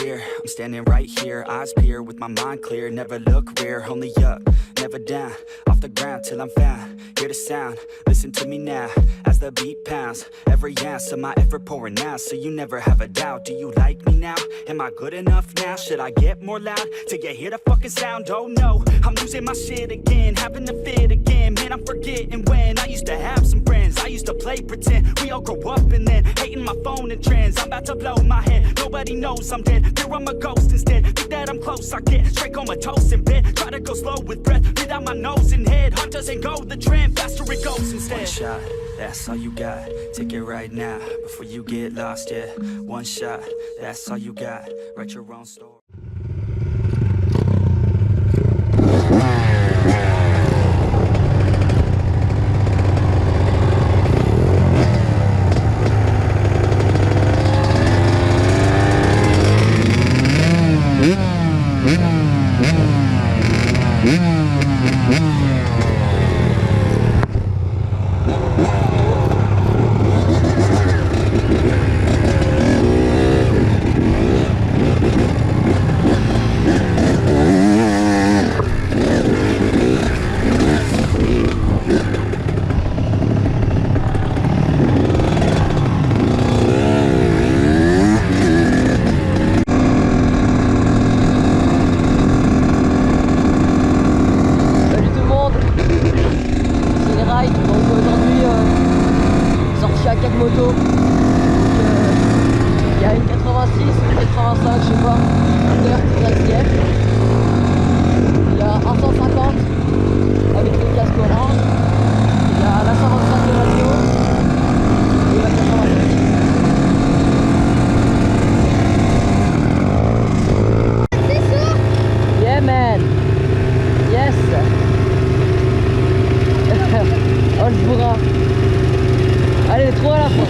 clear, I'm standing right here, eyes peer with my mind clear, never look rear, only up, never down, off the ground till I'm found, hear the sound, listen to me now, as the beat pounds, every ounce of my effort pouring out, so you never have a doubt, do you like me now, am I good enough now, should I get more loud, till you hear the fucking sound, oh no, I'm losing my shit again, having to fit again, man I'm forgetting when, I used to have some friends, I used to play pretend, we all grow up and then, hating my phone and trends, I'm about to blow my head, nobody knows I'm dead, fear I'm a ghost instead, think that I'm close, I get straight comatose in bed, try to go slow with breath, breathe out my nose and head, heart doesn't go the trend, faster it goes instead. One shot, that's all you got, take it right now, before you get lost, yeah, one shot, that's all you got, write your own story. moto. Il y a une 86, une 85, je sais pas, REPONDERAIS. Il y a un 150 avec le casque orange. Il y a la 125 de radio et la 87. Yeah man. Yes. Oh le bourrin. Allez, trop à la fois.